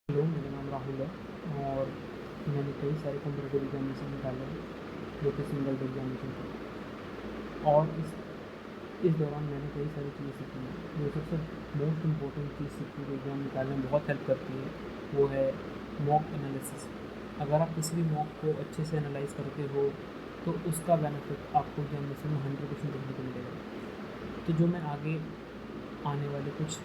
Hello, मेरा नाम राहुल है और मैंने कई सारे कॉम्पिटिटिव एग्जामिनेशन निकाले हैं जो कि सिंगल डे एग्जामिनेशन थे। और इस दौरान मैंने कई सारी चीज़ें सीखी हैं। जो सबसे मोस्ट इम्पोर्टेंट चीज़ सीखी जो एग्ज़ाम निकालने में बहुत हेल्प करती है वो है मॉक एनालिसिस। अगर आप किसी भी मॉक को अच्छे से एनालाइज करते हो तो उसका बेनिफिट आपको एग्जामिनेशन में 100% देखने को मिलेगा। तो जो मैं आगे आने वाले कुछ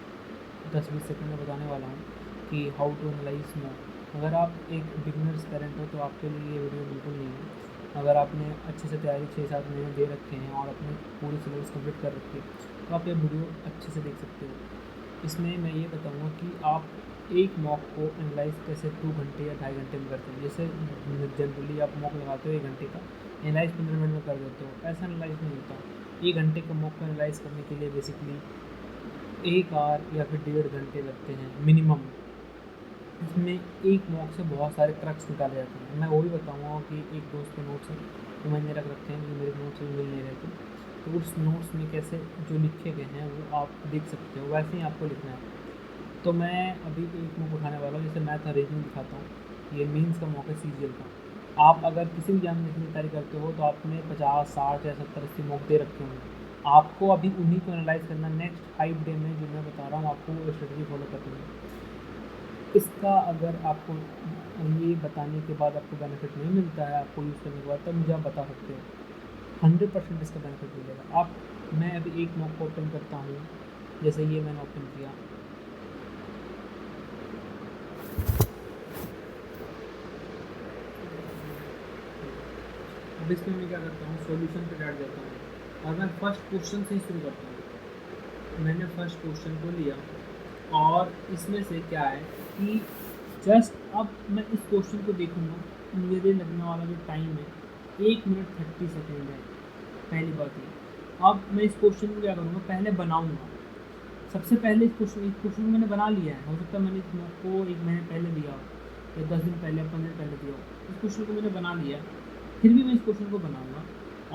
10-20 सेकंड में बताने वाला हूँ कि हाउ टू एनालाइज मॉक। अगर आप एक बिगिनर एस्पिरेंट हो तो आपके लिए ये वीडियो बिल्कुल नहीं है। अगर आपने अच्छे से तैयारी 6-7 महीने दे रखे हैं और अपने पूरी सिलेबस कंप्लीट कर रखी है तो आप ये वीडियो अच्छे से देख सकते हो। इसमें मैं ये बताऊँगा कि आप एक मॉक को एनालाइज कैसे 2 घंटे या 2.5 घंटे में करते हैं। जैसे जनरली आप मॉक लगाते हो 1 घंटे का, एनालाइज 15 मिनट में कर देते हो, ऐसा एनालाइज नहीं होता। 1 घंटे का मॉक को एनालाइज करने के लिए बेसिकली 1 आवर या फिर 1.5 घंटे लगते हैं मिनिमम। इसमें एक मॉक से बहुत सारे क्रक्स निकाले जाते हैं। मैं वो भी बताऊँगा कि एक दोस्त के नोट्स हैं तो मैंने रख रखे हैं जो मेरे नोट्स से भी मिल नहीं रहे थे, तो उस नोट्स में कैसे जो लिखे गए हैं वो आप देख सकते हो, वैसे ही आपको लिखना है। तो मैं अभी एक मॉक उठाने वाला हूँ, जैसे मैथ और रीजनिंग दिखाता हूँ। ये मीन्स का मॉक है सीजीएल का। आप अगर किसी भी एग्जामिनेशन की तैयारी करते हो तो आपने 50, 60 या 70-80 मॉक दे रखे होंगे। आपको अभी उन्हीं को एनालाइज करना। नेक्स्ट 5 डे में जो मैं बता रहा हूँ आपको वो स्ट्रेटजी फॉलो करनी है। इसका अगर आपको ये बताने के बाद आपको बेनिफिट नहीं मिलता है आपको यूज़ करने के बाद, तब मुझे आप बता सकते हो। 100% इसका बेनिफिट मिलेगा। आप मैं अभी एक मॉक को ओपन करता हूँ, जैसे ये मैंने ओपन किया। अब इसमें मैं क्या करता हूँ, सॉल्यूशन पे डाल देता हूँ और मैं फर्स्ट क्वेश्चन से ही शुरू करता हूँ। मैंने फर्स्ट क्वेश्चन को लिया और इसमें से क्या है कि जस्ट अब मैं इस क्वेश्चन को देखूंगा, मेरे लगने वाला जो टाइम है 1 मिनट 30 सेकेंड है। पहली बात ये, अब मैं इस क्वेश्चन को क्या करूँगा, पहले बनाऊंगा। सबसे पहले इस क्वेश्चन को मैंने बना लिया है। हो सकता है मैंने इस मॉक को 1 महीने पहले दिया हो या 10 दिन पहले या 15 दिन पहले दिया हो। इस क्वेश्चन को मैंने बना लिया है, फिर भी मैं इस क्वेश्चन को बनाऊंगा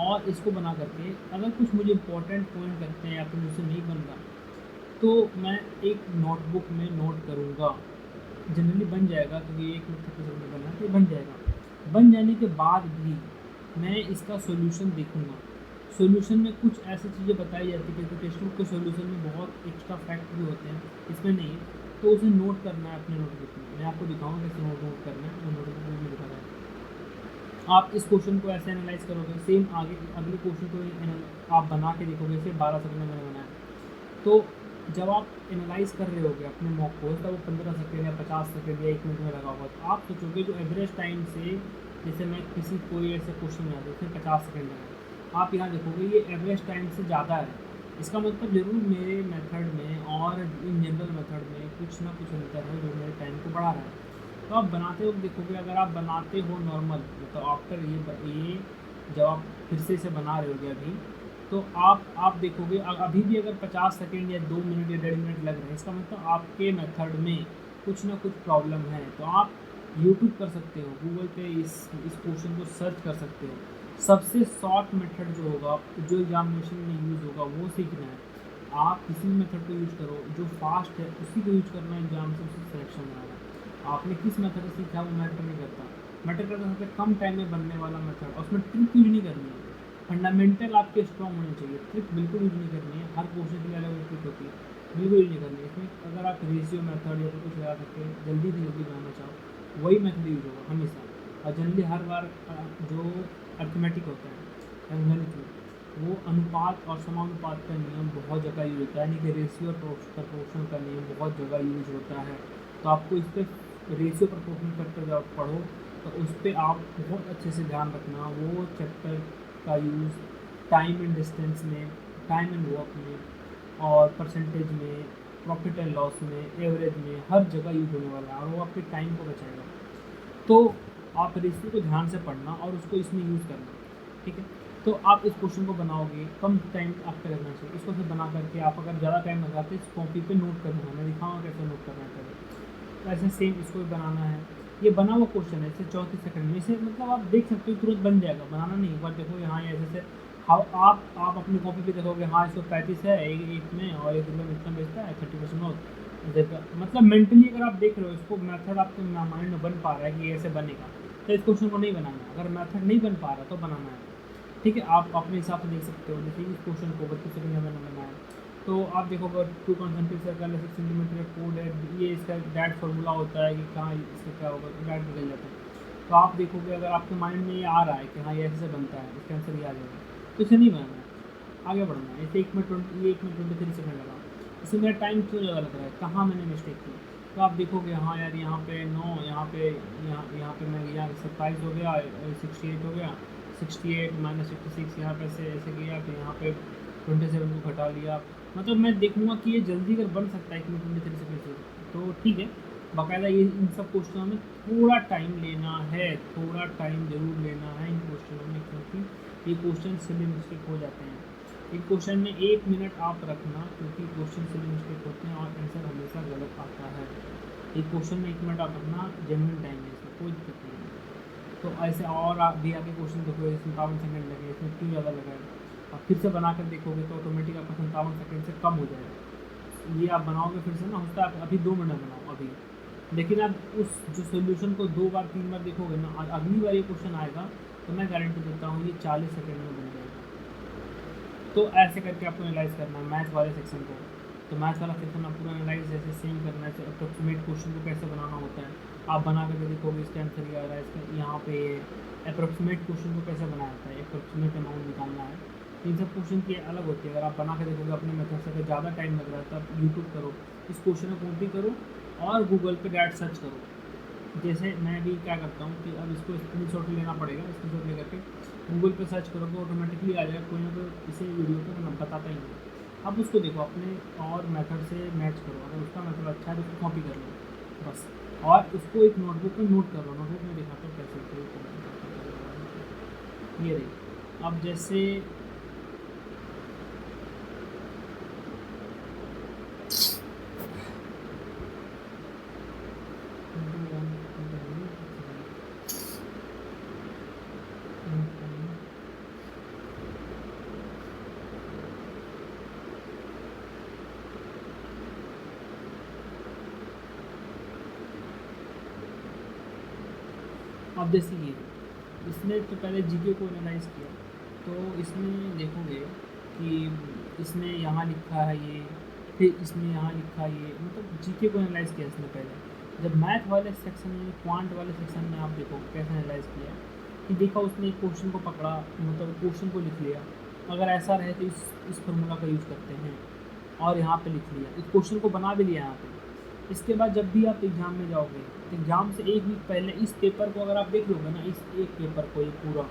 और इसको बना करके अगर कुछ मुझे इंपॉर्टेंट पॉइंट करते हैं या फिर मुझसे नहीं बन रहा तो मैं एक नोटबुक में नोट करूँगा। जनरली बन जाएगा क्योंकि 1 मिनट 30 सेकंड में बनना है तो ये बन जाएगा। बन जाने के बाद भी मैं इसका सॉल्यूशन देखूँगा। सॉल्यूशन में कुछ ऐसी चीज़ें बताई जाती है क्योंकि टेक्स्ट बुक के सॉल्यूशन में बहुत एक्स्ट्रा फैक्ट भी होते हैं, इसमें नहीं है। तो उसे नोट करना है अपने नोटबुक में। मैं आपको दिखाऊंगा कैसे नोट करना है, वो नोटबुक में लिखा है। आप इस क्वेश्चन को ऐसे एनालाइज करोगे, सेम आगे अगले क्वेश्चन को आप बना के देखोगे। इसे 12 सेकंड में मैंने बनाया। तो जब आप एनालाइज कर रहे होगे अपने मॉक को, तब वो 15 सेकंड या 50 सेकंड या 1 मिनट में लगा होगा, तो आप सोचोगे जो एवरेज टाइम से, जैसे मैं किसी कोई ऐसे क्वेश्चन में आता है उसमें 50 सेकंड लगा, आप यहाँ देखोगे ये एवरेज टाइम से ज़्यादा है। इसका मतलब ज़रूर मेरे मेथड में और इन जनरल मेथड में कुछ ना कुछ अंतर है जो मेरे टाइम को बढ़ा रहा है। तो आप बनाते हो देखोगे, अगर आप बनाते हो नॉर्मल, मतलब आफ्टर ये जब आप फिर से इसे बना रहे होगे अभी, तो आप देखोगे अभी भी अगर 50 सेकंड या 2 मिनट या 1.5 मिनट लग रहे हैं, इसका मतलब आपके मेथड में कुछ ना कुछ प्रॉब्लम है। तो आप यूट्यूब कर सकते हो, गूगल पे इस क्वेश्चन को सर्च कर सकते हो। सबसे शॉर्ट मेथड जो होगा, जो एग्जामिनेशन में यूज़ होगा, वो सीखना है। आप किसी भी मेथड को यूज करो, जो फास्ट है उसी को यूज करना है एग्जाम से, उसी सिलेक्शन में आना। आपने किस मेथड से सीखा वो मैटर नहीं करता। मैटर करता सबसे कम टाइम में बनने वाला मेथड, और उसमें ट्रिक यूज नहीं करनी है। फंडामेंटल आपके स्ट्रॉन्ग होने चाहिए, ट्रिक बिल्कुल यूज नहीं करनी है। हर क्वेश्चन के लिए अलग अलग ट्रिक होती है, बिल्कुल यूज नहीं करनी है। इसमें अगर आप रेशियो मेथड या फिर कुछ लगा सकते हैं, जल्दी से जल्दी बनाना चाहो, वही मेथड यूज होगा हमेशा। और जनरली हर बार जो अर्थमेटिक होता है गणित में, वो अनुपात और समानुपात का नियम बहुत जगह यूज होता है, यानी कि रेशियो प्रपोर्शन का नियम बहुत जगह यूज होता है। तो आपको इस पर रेशियो प्रपोर्शन चैप्टर जब आप पढ़ो तो उस पर आप बहुत अच्छे से ध्यान रखना। वो चैप्टर का यूज़ टाइम एंड डिस्टेंस में, टाइम एंड वर्क में, और परसेंटेज में, प्रॉफिट एंड लॉस में, एवरेज में, हर जगह यूज होने वाला है और वो आपके टाइम को बचाएगा। तो आप रेशियो को ध्यान से पढ़ना और उसको इसमें यूज़ करना, ठीक है। तो आप इस क्वेश्चन को बनाओगे, कम टाइम आपका लगना चाहिए। इसको फिर बना करके आप अगर ज़्यादा टाइम लगाते इस कॉपी पे नोट करना है, मैं दिखाऊंगा कैसे नोट करना है पहले। तो ऐसे सेम इसको भी बनाना है। ये बना हुआ क्वेश्चन है, इसे 34 सेकंड में, इसे मतलब आप देख सकते हो तुरंत बन जाएगा। बनाना नहीं, एक बार देखो यहाँ ऐसे से। हाँ, आप अपनी कॉपी पे देखोगे, हाँ 135 है एक में, और एक रुपये में इतना बेचता है 30% ऑफ। मतलब मेंटली अगर आप देख रहे हो इसको, मेथड आपके माइंड में बन पा रहा है कि ये ऐसे बनेगा, तो इस क्वेश्चन को नहीं बनाना है। अगर मेथड नहीं बन पा रहा तो बनाना है। ठीक है, आप अपने हिसाब से देख सकते हो। जैसे इस क्वेश्चन को 32 सेकंड में मैंने बनाया, तो आप देखोगे 2 कॉन्सेंट्रिक सर्कल 6 सेंटीमीटर कोड है, ये इसका डैट फार्मूला होता है कि कहाँ इसका क्या होगा, तो डैट निकल जाता है। तो आप देखोगे अगर आपके माइंड में ये आ रहा है कि हाँ ये ऐसे बनता है, इसका आंसर ये आ जाएगा, तो इसे नहीं बनाना है, आगे बढ़ना है। ऐसे 1 मिनट 23 सेकंड लगा, इसमें मेरा टाइम क्यों ज़्यादा लग रहा है, कहाँ मैंने मिस्टेक की। तो आप देखोगे हाँ यार यहाँ पे 9, यहाँ पे मैं यहाँ 27 हो गया, 68 हो गया, 68 माइनस 56, यहाँ पे ऐसे ऐसे किया, फिर यहाँ पे 27 को घटा लिया। मतलब मैं देखूंगा कि ये जल्दी अगर बन सकता है कि 23 सेकंड से, तो ठीक है। बाकायदा ये इन सब क्वेश्चनों में थोड़ा टाइम लेना है, थोड़ा टाइम ज़रूर लेना है इन क्वेश्चनों में, क्योंकि ये क्वेश्चन सिली मिस्टेक हो जाते हैं। एक क्वेश्चन में 1 मिनट आप रखना, क्योंकि क्वेश्चन सिली मिस्टेक होते हैं और आंसर हमेशा गलत आता है। एक क्वेश्चन में 1 मिनट आप रखना, जेन्युइन टाइम है, इसमें कोई दिक्कत नहीं है। तो ऐसे और आप भी आगे क्वेश्चन देखोगे 57 सेकंड लगे, इसमें क्यों ज़्यादा लगा है। आप फिर से बना कर देखोगे तो ऑटोमेटिक आपका 57 सेकंड से कम हो जाएगा। ये आप बनाओगे फिर से ना, होता है आप अभी 2 मिनट बनाओ अभी, लेकिन आप उस जो सोल्यूशन को 2 बार 3 बार देखोगे ना, और अगली बार ये क्वेश्चन आएगा तो मैं गारंटी देता हूँ ये 40 सेकंड में बन जाएगा। तो ऐसे करके आपको एनालाइज करना है मैथ वाले सेक्शन को। तो मैथ वाला सेक्शन आप पूरा एनालाइज जैसे सेम करना है, अप्रोक्सीमेट क्वेश्चन को कैसे बनाना होता है आप बना करके देखोगे, इसका आंसर ये आ रहा है, इसका यहाँ पे अप्रोक्सीमेट क्वेश्चन को कैसे बनाया जाता है, अप्रोक्सीमेट अमाउंट निकालना है। इन सब क्वेश्चन की अलग होती है। अगर आप बना के देखोगे अपने मेथड से, अगर ज़्यादा टाइम लग रहा है तब यूट्यूब करो, इस क्वेश्चन को कॉपी करो और गूगल पे डायरेक्ट सर्च करो। जैसे मैं भी क्या करता हूँ कि अब इसको स्क्रीनशॉट लेना पड़ेगा, स्क्रीनशॉट लेकर के गूगल पे सर्च करोगे ऑटोमेटिकली आ जाएगा, कोई ना कोई इसे वीडियो को मैं बताता ही नहीं। अब उसको देखो अपने और मेथड से मैच करो, अगर उसका मेथड अच्छा है तो उसको कॉपी कर लो बस, और उसको एक नोटबुक में नोट कर लो। नोटबुक में दिखाता हूँ कैसे ये रही। अब जैसे अब जैसे ये इसने तो पहले जीके को एनालाइज किया, तो इसमें देखोगे कि इसने यहाँ लिखा है ये, फिर इसने यहाँ लिखा ये, मतलब जीके को एनालाइज किया इसने पहले। जब मैथ वाले सेक्शन में, क्वांट वाले सेक्शन में आप देखो कैसे एनालाइज किया कि देखा उसने एक क्वेश्चन को पकड़ा, मतलब क्वेश्चन को लिख लिया, अगर ऐसा रहे तो इस फार्मूला का यूज़ करते हैं, और यहाँ पे लिख लिया, इस क्वेश्चन को बना भी लिया यहाँ पे। इसके बाद जब भी आप एग्ज़ाम में जाओगे, एग्ज़ाम से 1 वीक पहले इस पेपर को अगर आप देख लोगे ना, इस एक पेपर को ये पूरा,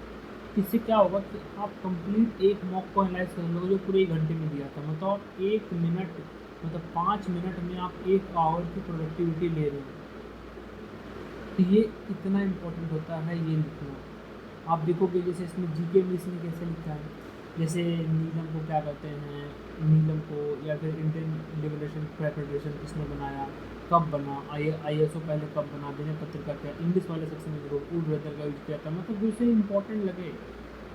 इससे क्या होगा कि आप कंप्लीट एक मॉक को एनालाइज कर लोगे जो पूरे 1 घंटे में दिया था। मतलब 1 मिनट, मतलब 5 मिनट में आप 1 आवर की प्रोडक्टिविटी ले रहे हो। तो ये इतना इम्पोर्टेंट होता है ये लिखना। आप देखोगे जैसे इसमें जीके में इसने कैसे लिखा है, जैसे नीलम को क्या कहते हैं, नीलम को, या फिर इंडियन लिबरेशन फेडरेशन किसने बनाया, कब बना, ISO पहले कब बना, विनय पत्रिका क्या, इंग्लिश वाले सेक्शन में जरूर वुड वेदर का यूज किया था, मतलब जो इसे इंपॉर्टेंट लगे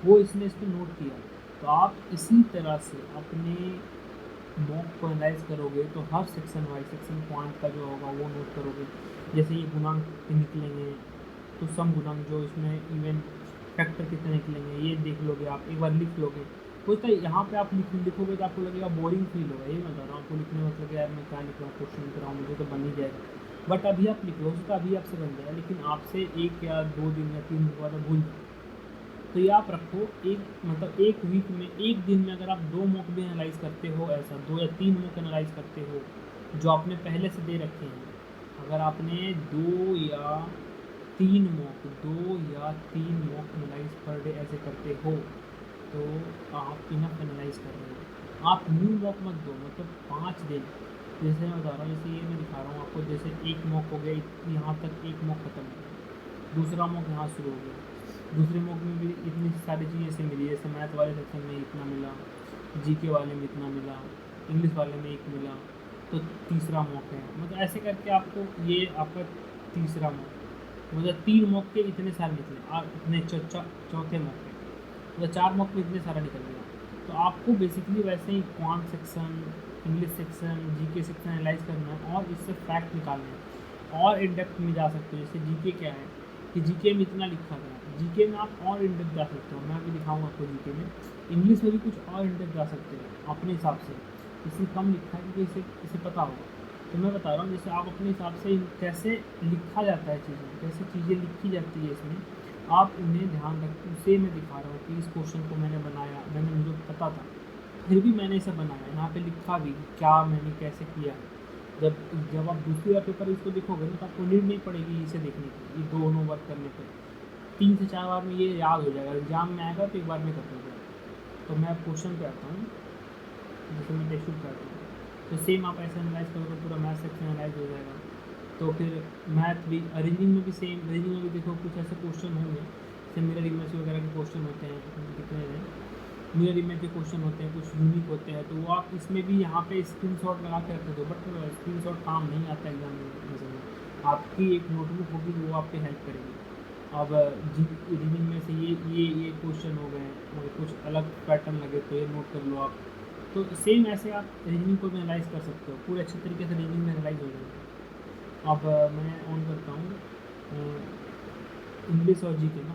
वो इसने इस पर नोट किया। तो आप इसी तरह से अपने मॉक को एनालाइज करोगे तो हर सेक्शन वाइज, सेक्शन पॉइंट का जो होगा वो नोट करोगे। जैसे ये गुणांक निकलेंगे तो सम गुणांक जो इसमें इवन फैक्टर कितने निकलेंगे ये देख लोगे, आप एक बार लिख लोगे। होता है यहाँ पे आप लिखोगे तो आपको लगेगा बोरिंग फील होगा, ये मैं बता रहा हूँ आपको लिखने में, मतलब यार मैं क्या लिख रहा हूँ, क्वेश्चन लिख रहा हूँ, मुझे तो बन ही जाएगा। बट अभी आप लिख लो, उसका अभी आपसे बन जाएगा, लेकिन आपसे 1 या 2 दिन या 3 दिन बाद भूल जाओ। तो ये आप रखो, एक मतलब 1 वीक में 1 दिन में अगर आप 2 मॉक भी एनालाइज करते हो, ऐसा 2 या 3 मॉक एनालाइज करते हो जो आपने पहले से दे रखे हैं, अगर आपने 2 या 3 मॉक एनालाइज पर डे ऐसे करते हो तो आप इनफ एनालाइज कर रहे हो। आप न्यू मॉक मत दो, मतलब 5 दिन, जैसे मैं बता रहा हूँ, जैसे ये मैं दिखा रहा हूँ आपको, जैसे एक मॉक हो गया, यहाँ तक एक मॉक खत्म हो गया, दूसरा मॉक यहाँ शुरू हो गया, दूसरे मॉक में भी इतनी सारी चीज़ें ऐसे मिली, जैसे मैथ वाले सेक्शन में इतना मिला, जीके वाले में इतना मिला, इंग्लिश वाले में 1 मिला, तो तीसरा मॉक है। मतलब ऐसे करके आपको ये आपका तीसरा मॉक, मतलब 3 मॉक के इतने सारे निकले, और इतने चौथे मॉक के, मतलब 4 मॉक में इतने सारा निकल गया। तो आपको बेसिकली वैसे ही quant section, English section, GK section analyse करना है और इससे फैक्ट निकालना है और इन डेप्थ में जा सकते हो। जैसे जीके क्या है कि जीके में इतना लिखा गया, जीके में आप और इन डेप्थ जा सकते हो, मैं अभी दिखाऊंगा आपको जीके में। इंग्लिश में भी कुछ और इन डेप्थ जा सकते हो अपने हिसाब से, इसमें कम लिखा है क्योंकि इसे पता होगा। तो मैं बता रहा हूँ जैसे आप अपने हिसाब से कैसे लिखा जाता है चीज़ें, कैसे चीज़ें लिखी जाती है इसमें, आप उन्हें ध्यान रखें। उसे मैं दिखा रहा हूँ कि इस क्वेश्चन को मैंने बनाया, मुझे पता था फिर भी मैंने इसे बनाया, यहाँ पे लिखा भी क्या मैंने कैसे किया। जब जब आप दूसरी बार पेपर इसको देखोगे ना तो आपको नीड नहीं पड़ेगी इसे देखने की, ये दोनों वर्क करने पर 3 से 4 बार में ये याद हो जाएगा, एग्जाम में आएगा तो एक बार में कर दोगे। तो मैं क्वेश्चन पे आता हूँ, जैसे मैं टेस्ट करता हूँ तो सेम आप ऐसे एनालाइज करोगे, पूरा मैथ सेक्शन एनालाइज हो जाएगा। तो फिर मैथ भी, रीजनिंग में भी सेम, रीजनिंग में भी देखो कुछ ऐसे क्वेश्चन होंगे जैसे मिरर इमेज वगैरह के क्वेश्चन होते हैं, कितने हैं मिरर इमेज के क्वेश्चन होते हैं, कुछ यूनिक होते हैं, तो वो आप इसमें भी यहाँ पे स्क्रीनशॉट लगा के रख दो। बट स्क्रीनशॉट काम नहीं आता एग्जाम में, आपकी एक नोटबुक होगी वो आपकी हेल्प करेगी। अब रीजनिंग में से ये क्वेश्चन हो गए, और कुछ अलग पैटर्न लगे तो ये नोट कर लो आप। तो सेम ऐसे आप रीजनिंग को भी एनालाइज कर सकते हो, पूरे अच्छे तरीके से रीजनिंग में एनालाइज हो जाएगा। अब मैं ऑन करता हूँ इंग्लिश और जीके ना।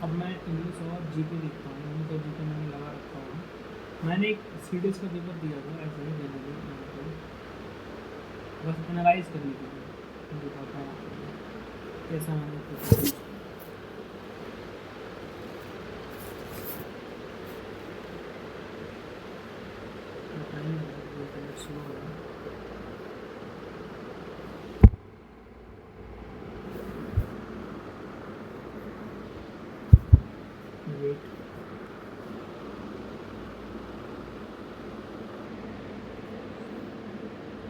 अब मैं इंग्लिश और जीके लिखता हूँ, इंग्लिश और जीके मैंने लगा रखा हुआ। मैंने एक सीडीएस का पेपर दिया था, ऐसे ही दे दीजिए, बस एनालाइज करने के लिए दिखाता हूँ कैसा मैंने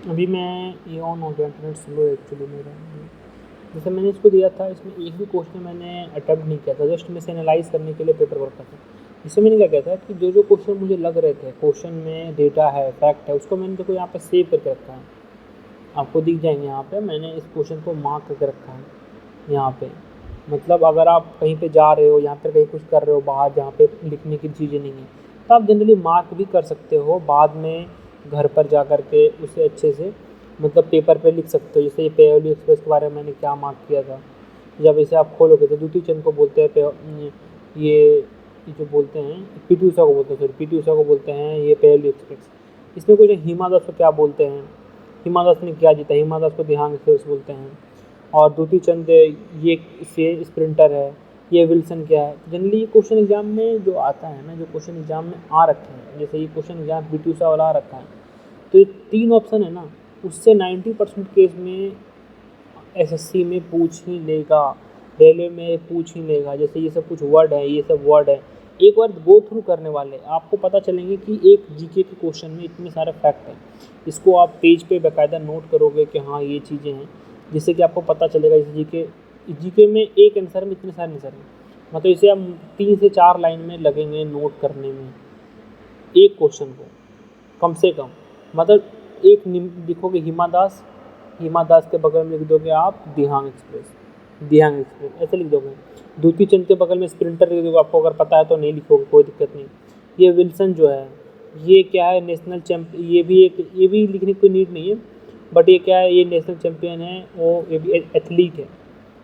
अभी मैं ये ऑन हो गया, इंटरनेट स्लो एक्चुअली मेरा। जैसे मैंने इसको दिया था, इसमें एक भी क्वेश्चन मैंने अटेम्प्ट नहीं किया था, जस्ट मैं इसे एनालाइज करने के लिए पेपर वर्क था। इसमें मैंने क्या किया था कि जो क्वेश्चन मुझे लग रहे थे, क्वेश्चन में डेटा है, फैक्ट है, उसको मैंने देखो यहाँ पे सेव करके रखा है, आपको दिख जाएंगे यहाँ पे। मैंने इस क्वेश्चन को मार्क करके रखा है यहाँ पे। मतलब अगर आप कहीं पे जा रहे हो, यहाँ पे कहीं कुछ कर रहे हो बाहर जहाँ पे लिखने की चीज़ें नहीं है, तो आप जनरली मार्क भी कर सकते हो, बाद में घर पर जा कर के उसे अच्छे से मतलब पेपर पे लिख सकते हो। जैसे ये पेयोली एक्सप्रेस के बारे में मैंने क्या मार्क किया था, जब इसे आप खोलोगे तो द्वितीय चंद को बोलते हैं, ये जो बोलते हैं पीटी उषा को बोलते हैं, सॉरी पीटी उषा को बोलते हैं ये पेयोली एक्सप्रेस। इसमें कुछ हिमा दास को क्या बोलते हैं, हिमा दास ने क्या जीता, हिमा दास को दिहांग एक्सप्रेस बोलते हैं। और द्वितीय चंद ये स्प्रिंटर है, ये विल्सन क्या है। जनरली ये क्वेश्चन एग्जाम में जो आता है ना, जो क्वेश्चन एग्जाम में आ रखे हैं, जैसे ये क्वेश्चन एग्जाम पीटी उषा वाला आ रखा है, तो ये 3 ऑप्शन है ना, उससे 90% केस में एसएससी में पूछ ही लेगा, रेलवे में पूछ ही लेगा। जैसे ये सब कुछ वर्ड है, ये सब वर्ड है, एक बार गो थ्रू करने वाले आपको पता चलेंगे कि एक जीके के क्वेश्चन में इतने सारे फैक्ट हैं। इसको आप पेज पे बाकायदा नोट करोगे कि हाँ ये चीज़ें हैं, जिससे कि आपको पता चलेगा। जैसे जीके में एक आंसर में इतने सारे आंसर हैं, मतलब इसे हम 3 से 4 लाइन में लगेंगे नोट करने में एक क्वेश्चन को, कम से कम। मतलब एक लिखोगे हिमा दास के बगल में लिख दोगे आप दिहांग एक्सप्रेस ऐसे लिख दोगे। द्वितीय चंद के बगल में स्प्रिंटर लिख दोगे, आपको अगर पता है तो नहीं लिखोगे, कोई दिक्कत नहीं। ये विल्सन जो है ये क्या है, नेशनल चैम्पियन, ये भी लिखने की कोई नीड नहीं है, बट ये क्या है, ये नेशनल चैम्पियन है, वो ये भी एथलीट है,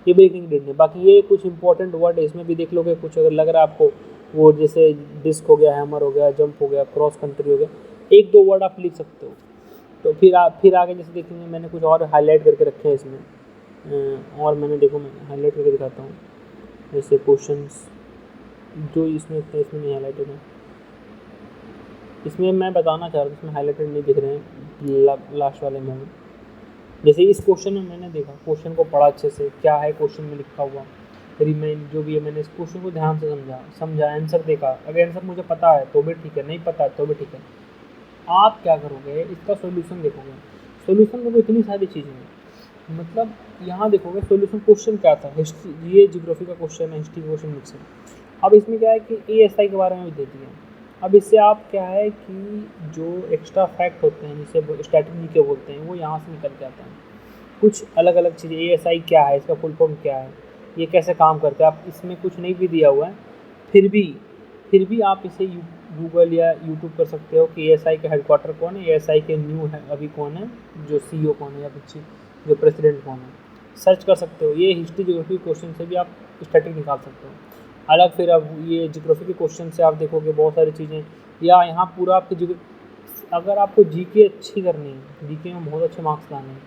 ये भी लिखने की नीड नहीं। बाकी ये कुछ इंपॉर्टेंट वर्ड है, इसमें भी देख लोगे कुछ अगर लग रहा है आपको, वो जैसे डिस्क हो गया, हैमर हो गया, जंप हो गया, क्रॉस कंट्री हो गया, 1-2 वर्ड आप लिख सकते हो। तो फिर आगे जैसे देखेंगे मैंने कुछ और हाईलाइट करके रखे हैं इसमें, और मैंने देखो मैं हाईलाइट करके दिखाता हूँ। जैसे क्वेश्चंस जो इसमें नहीं हाईलाइटेड है, इसमें मैं बताना चाह रहा हूँ, इसमें हाईलाइटेड नहीं दिख रहे हैं लास्ट वाले में। जैसे इस क्वेश्चन में मैंने देखा, क्वेश्चन को पढ़ा अच्छे से, क्या है क्वेश्चन में लिखा हुआ, रिमेन जो भी है, मैंने इस क्वेश्चन को ध्यान से समझा, आंसर देखा। अगर आंसर मुझे पता है तो भी ठीक है, नहीं पता है तो भी ठीक है। आप क्या करोगे, इसका सॉल्यूशन देखोगे। सॉल्यूशन में इतनी सारी चीज़ें हैं, मतलब यहाँ देखोगे सॉल्यूशन क्वेश्चन क्या था, हिस्ट्री, ये ज्योग्राफी का क्वेश्चन है, हिस्ट्री का क्वेश्चन मिक्स है। अब इसमें क्या है कि एएसआई के बारे में भी दे दिया। अब इससे आप क्या है कि जो एक्स्ट्रा फैक्ट होते हैं, जिसे स्ट्रैटेजी के बोलते हैं, वो यहाँ से निकल के आते हैं। कुछ अलग अलग चीज़ें, एएसआई क्या है, इसका फुल फॉर्म क्या है, ये कैसे काम करते हैं। आप इसमें कुछ नहीं भी दिया हुआ है, फिर भी आप इसे गूगल या यूट्यूब कर सकते हो कि एएसआई का हेडक्वार्टर कौन है, एएसआई के न्यू है अभी कौन है, जो सीईओ कौन है या फिर जो प्रेसिडेंट कौन है, सर्च कर सकते हो। ये हिस्ट्री ज्योग्राफी क्वेश्चन से भी आप स्टैटिक निकाल सकते हो अलग। फिर अब ये ज्योग्राफी के क्वेश्चन से आप देखोगे बहुत सारी चीज़ें, या यहाँ पूरा आपकी अगर आपको जीके अच्छी करनी है, जीके में बहुत अच्छे मार्क्स लाने हैं,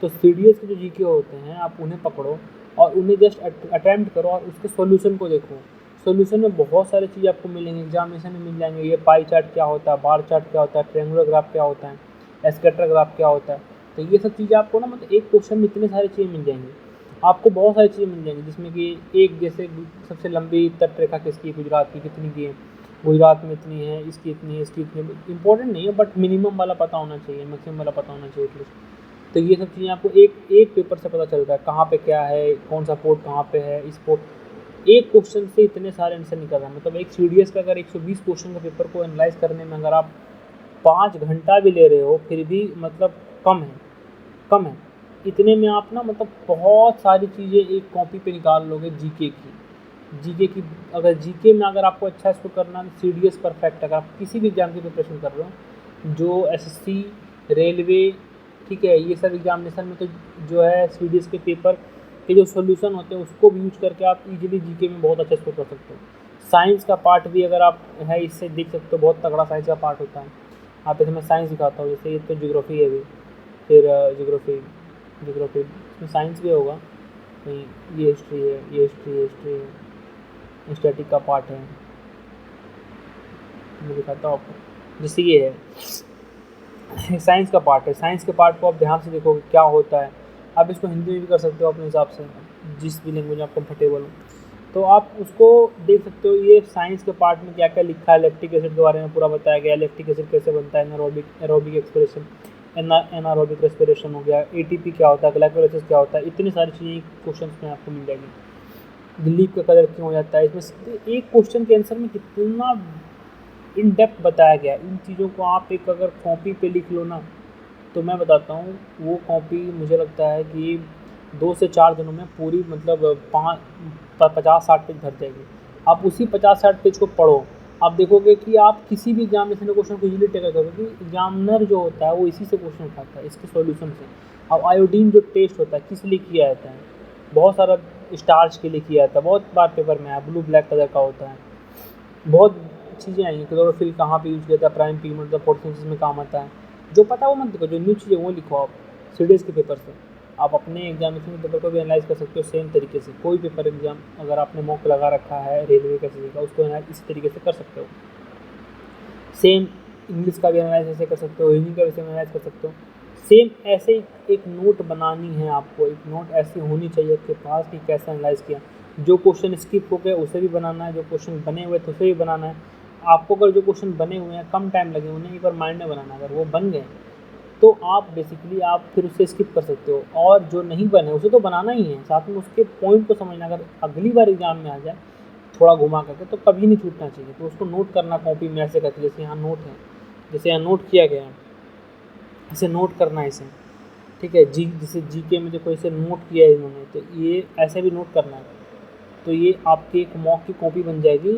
तो सीडीएस के जो जीके होते हैं आप उन्हें पकड़ो और उन्हें जस्ट अटैम्प्ट करो और उसके सॉल्यूशन को देखो। सॉल्यूशन में बहुत सारी चीज़ें आपको मिलेंगी, एग्जामिनेशन में मिल जाएंगे। ये पाई चार्ट क्या होता है, बार चार्ट क्या होता है, ट्रायंगुलर ग्राफ क्या होता है, स्कैटर ग्राफ क्या होता है। तो ये सब चीज़ें आपको ना मतलब एक क्वेश्चन में इतनी सारी चीज़ें मिल जाएंगी, आपको बहुत सारी चीज़ें मिल जाएंगी, जिसमें कि एक जैसे सबसे लंबी तट रेखा किसकी है, गुजरात की कितनी की है, गुजरात में इतनी है, इसकी इतनी है, इसकी इतनी। इंपॉर्टेंट नहीं है बट मिनिमम वाला पता होना चाहिए, मैक्सिमम वाला पता होना चाहिए एटलीस्ट। तो ये सब चीज़ें आपको एक पेपर से पता चलता है, कहाँ पे क्या है, कौन सा पोर्ट कहाँ पे है। इस पोर्ट एक क्वेश्चन से इतने सारे आंसर निकल रहा है। मतलब एक सीडीएस का अगर 120 क्वेश्चन का पेपर को एनालाइज करने में अगर आप 5 घंटा भी ले रहे हो फिर भी मतलब कम है। इतने में आप ना मतलब बहुत सारी चीज़ें एक कॉपी पे निकाल लोगे। जीके की अगर जीके में अगर आपको अच्छा स्कोर करना है, सीडीएस परफेक्ट। अगर आप किसी भी एग्जाम की प्रिपरेशन कर रहे हो, जो एसएससी, रेलवे, ठीक है, ये सब एग्जामिनेशन में तो जो है सीडीएस के पेपर के जो सॉल्यूशन होते हैं उसको भी यूज करके आप इजीली जीके में बहुत अच्छा स्कोर कर सकते हो। साइंस का पार्ट भी अगर आप है इससे देख सकते हो, बहुत तगड़ा साइंस का पार्ट होता है। आप इसमें साइंस दिखाता हूँ, जैसे ये तो ज्योग्राफी है भी, फिर ज्योग्राफी इसमें साइंस भी होगा कहीं, ये हिस्ट्री है, स्टैटिक का पार्ट है, मैं दिखाता हूँ आपको। जैसे ये है साइंस का पार्ट है, साइंस के पार्ट को आप ध्यान से देखोगे क्या होता है। आप इसको हिंदी में भी कर सकते हो अपने हिसाब से, जिस भी लैंग्वेज में आप कंफर्टेबल हो, तो आप उसको देख सकते हो। ये साइंस के पार्ट में क्या क्या लिखा है, लैक्टिक एसिड के बारे में पूरा बताया गया है, लैक्टिक एसिड कैसे बनता है, एनारोबिक एक्सप्रेशन, एनारोबिक रेस्पिरेशन हो गया, एटीपी क्या होता है, ग्लाइकोलाइसिस क्या होता है, इतनी सारी चीज़ें क्वेश्चन में आपको मिल जाएगी। लीफ का कलर क्यों हो जाता है, इसमें एक क्वेश्चन के आंसर में कितना इन डेप्थ बताया गया। इन चीज़ों को आप एक अगर कॉपी पे लिख लो ना, तो मैं बताता हूँ वो कॉपी मुझे लगता है कि 2 से 4 दिनों में पूरी मतलब 50-60 पेज भर जाएगी। आप उसी 50-60 पेज को पढ़ो, आप देखोगे कि आप किसी भी एग्जामिनेशन के क्वेश्चन को इजीली टेकल करोगे, क्योंकि एग्जामिनर जो होता है वो इसी से क्वेश्चन उठाता है, इसके सॉल्यूशन से। अब आयोडीन जो टेस्ट होता है किस लिए किया जाता है, बहुत सारा स्टार्च के लिए किया जाता है, बहुत बार पेपर में आया, ब्लू ब्लैक कलर का होता है, बहुत चीज़ें आई हैं। क्लोरोफिल कहाँ पे यूज़ किया जाता है, प्राइम पिगमेंट फोटोसिंथेसिस में काम आता है। जो पता है वो मत लिखो, जो न्यू चीज़ें वो लिखो आप सीडीएस के पेपर से। आप अपने एग्जामिनेशन के पेपर को भी एनालाइज कर सकते हो सेम तरीके से। कोई पेपर एग्जाम अगर आपने मॉक लगा रखा है रेलवे का सीधी का, उसको एनालाइज इसी तरीके से कर सकते हो। सेम इंग्लिश का भी एनालाइज ऐसे कर सकते हो, हिंदी का भी एनालाइज कर सकते हो। सेम ऐसे एक नोट बनानी है आपको, एक नोट ऐसी होनी चाहिए आपके पास कि कैसे एनालाइज किया। जो क्वेश्चन स्किप हो गए उसे भी बनाना है, जो क्वेश्चन बने हुए तो उसे भी बनाना है। आपको अगर जो क्वेश्चन बने हुए हैं कम टाइम लगे उन्हें एक बार माइंड में बनाना, अगर वो बन गए तो आप बेसिकली आप फिर उसे स्किप कर सकते हो, और जो नहीं बने उसे तो बनाना ही है, साथ में उसके पॉइंट को समझना। अगर अगली बार एग्जाम में आ जाए थोड़ा घुमा करके तो कभी नहीं छूटना चाहिए, तो उसको नोट करना कॉपी में ऐसे करके, जैसे यहाँ नोट है, जैसे यहाँ नोट किया गया है, इसे नोट करना है इसे, ठीक है। जैसे जीके में देखो इसे नोट किया है इन्होंने, तो ये ऐसे भी नोट करना है। तो ये आपकी एक मॉक की कॉपी बन जाएगी,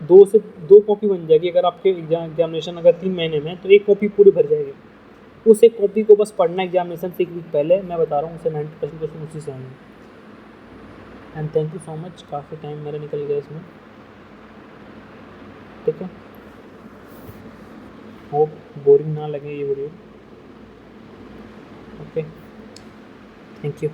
2 कॉपी बन जाएगी। अगर आपके एग्जामिनेशन अगर 3 महीने में, तो एक कॉपी पूरी भर जाएगी। उस एक कॉपी को बस पढ़ना एग्जामिनेशन से 1 वीक पहले, मैं बता रहा हूँ उसे 90% क्वेश्चन उसी से आएंगे। And thank you so much, काफ़ी टाइम मेरा निकल गया इसमें, ठीक है। होप बोरिंग ना लगे ये वीडियो। Okay, thank you.